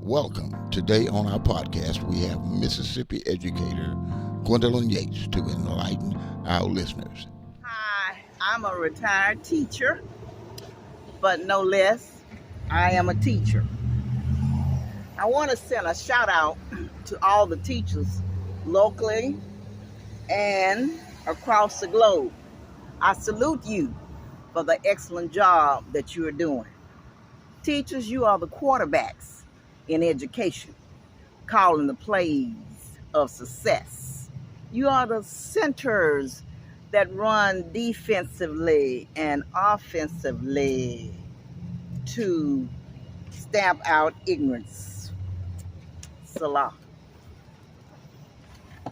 Welcome. Today on our podcast, we have Mississippi educator Gwendolyn Yates to enlighten our listeners. Hi, I'm a retired teacher, but no less, I am a teacher. I want to send a shout out to all the teachers locally and across the globe. I salute you for the excellent job that you are doing. Teachers, you are the quarterbacks in education, calling the plays of success. You are the centers that run defensively and offensively to stamp out ignorance. Salah.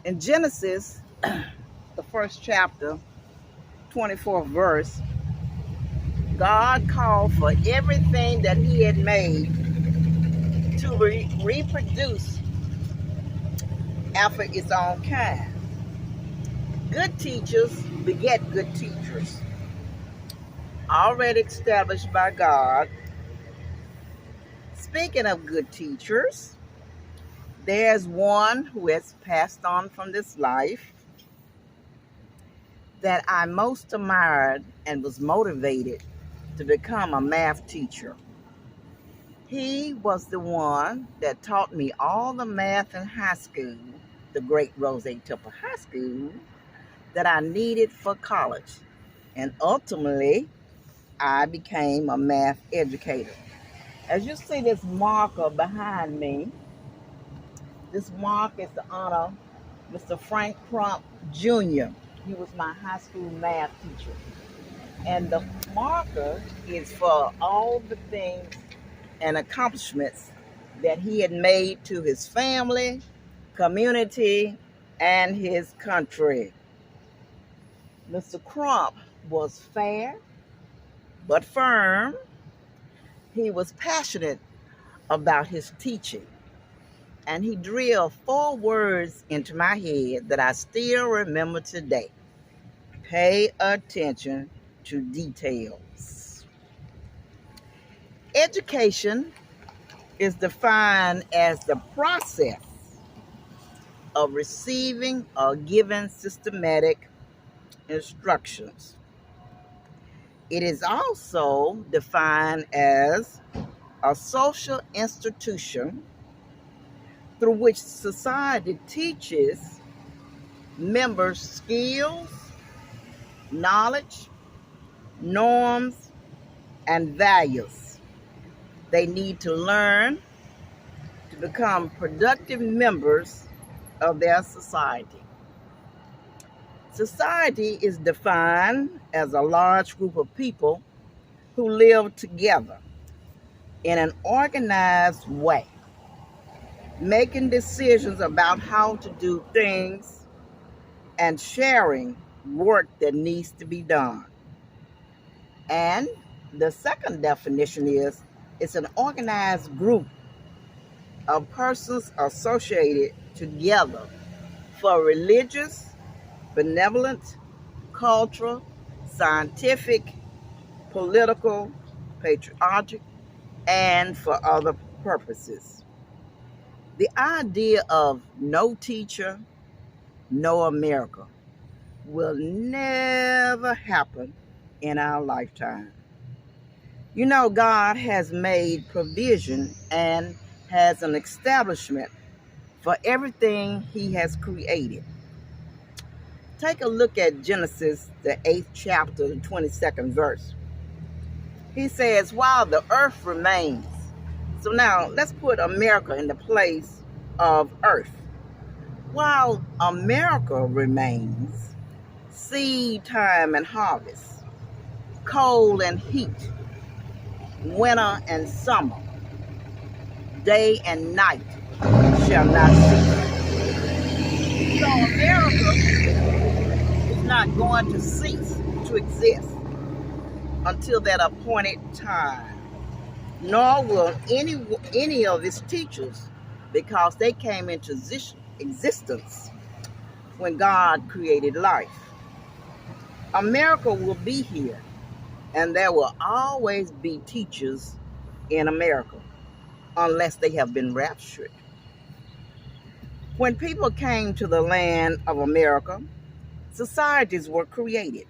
In Genesis, the first chapter, 24th verse, God called for everything that he had made to reproduce after its own kind. Good teachers beget good teachers, already established by God. Speaking of good teachers, there's one who has passed on from this life that I most admired and was motivated to become a math teacher. He was the one that taught me all the math in high school, the great Rose Temple High School, that I needed for college. And ultimately, I became a math educator. As you see this marker behind me, this mark is to honor Mr. Frank Crump Jr. He was my high school math teacher. And the marker is for all the things and accomplishments that he had made to his family, community, and his country. Mr. Crump was fair but firm. He was passionate about his teaching. And he drilled 4 words into my head that I still remember today. Pay attention to details. Education is defined as the process of receiving or giving systematic instructions. It is also defined as a social institution through which society teaches members skills, knowledge, norms, and values they need to learn to become productive members of their society. Society is defined as a large group of people who live together in an organized way, making decisions about how to do things and sharing work that needs to be done. And the second definition is it's an organized group of persons associated together for religious, benevolent, cultural, scientific, political, patriotic, and for other purposes. The idea of no teacher, no America will never happen in our lifetime. You know, God has made provision and has an establishment for everything he has created. Take a look at Genesis, the 8th chapter, the 22nd verse. He says, while the earth remains. So now let's put America in the place of earth. While America remains, seed time and harvest, cold and heat, winter and summer, day and night shall not cease. So America is not going to cease to exist until that appointed time, nor will any of its teachers, because they came into existence when God created life. America will be here, and there will always be teachers in America. unless they have been raptured. When people came to the land of America, societies were created.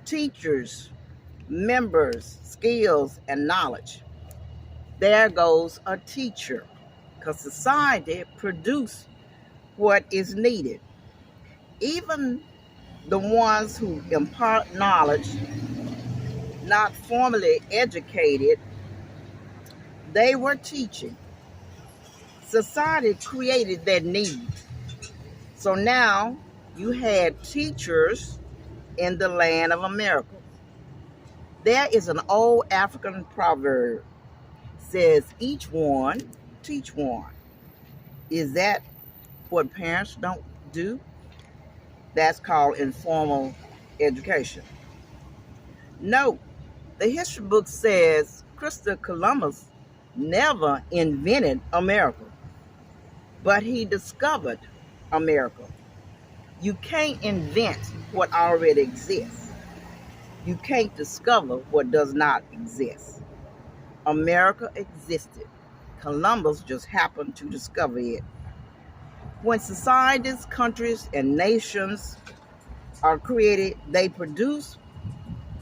Teachers, members, skills, and knowledge. There goes a teacher, because society produces what is needed. Even the ones who impart knowledge, not formally educated, they were teaching. Society created that need. So now you had teachers in the land of America. There is an old African proverb, says each one teach one. Is that what parents don't do? That's called informal education. No, the history book says Christopher Columbus never invented America, but he discovered America. You can't invent what already exists. You can't discover what does not exist. America existed. Columbus just happened to discover it. When societies, countries, and nations are created, they produce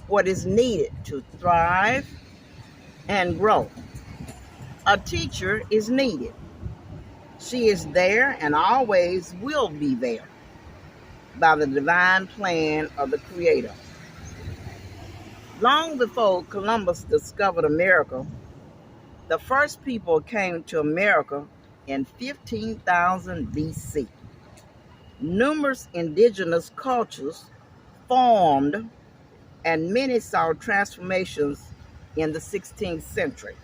what is needed to thrive and grow. A teacher is needed. She is there and always will be there by the divine plan of the Creator. Long before Columbus discovered America, the first people came to America in 15,000 BC. Numerous indigenous cultures formed, and many saw transformations in the 16th century,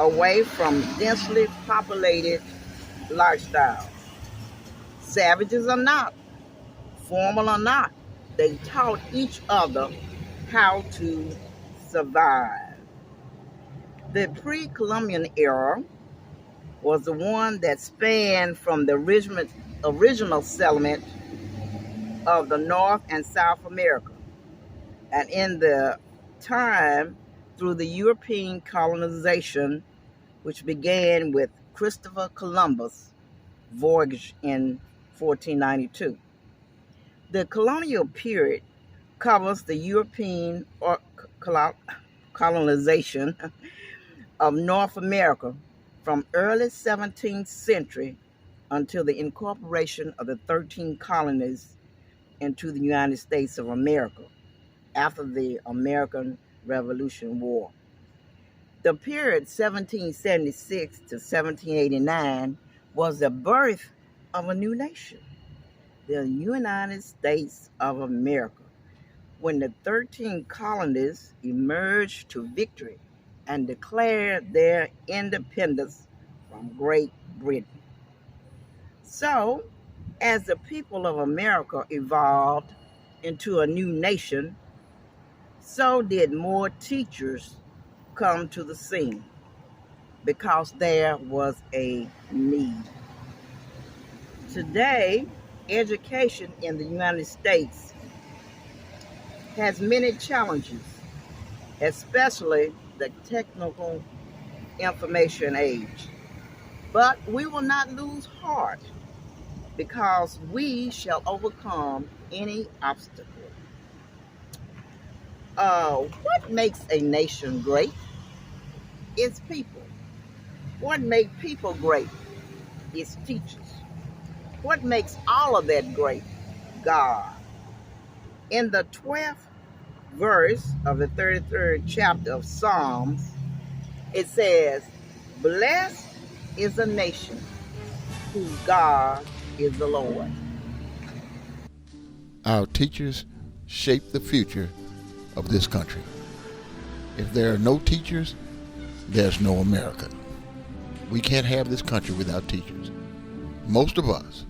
away from densely populated lifestyles. Savages or not, formal or not, they taught each other how to survive. The pre-Columbian era was the one that spanned from the original settlement of the North and South America, and in the time through the European colonization, which began with Christopher Columbus' voyage in 1492. The colonial period covers the European colonization of North America from early 17th century until the incorporation of the 13 colonies into the United States of America after the American Revolution War. The period 1776 to 1789 was the birth of a new nation, the United States of America, when the 13 colonies emerged to victory and declared their independence from Great Britain. So, as the people of America evolved into a new nation, so did more teachers come to the scene because there was a need. Today, education in the United States has many challenges, especially the technical information age. But we will not lose heart because we shall overcome any obstacle. What makes a nation great? It's people. What makes people great? It's teachers. What makes all of that great? God. In the 12th verse of the 33rd chapter of Psalms, it says, "Blessed is a nation whose God is the Lord." Our teachers shape the future of this country. If there are no teachers, there's no America. We can't have this country without teachers. Most of us,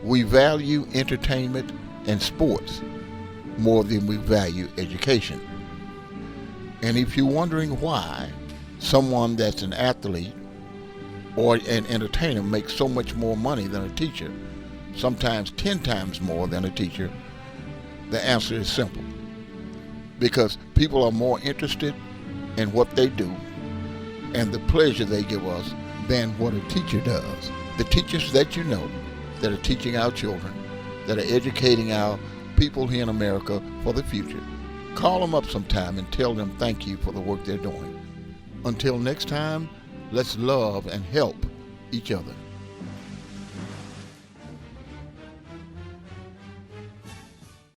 we value entertainment and sports more than we value education. And if you're wondering why someone that's an athlete or an entertainer makes so much more money than a teacher, sometimes 10 times more than a teacher, the answer is simple. Because people are more interested in what they do and the pleasure they give us than what a teacher does. The teachers that you know that are teaching our children, that are educating our people here in America for the future, call them up sometime and tell them thank you for the work they're doing. Until next time, let's love and help each other.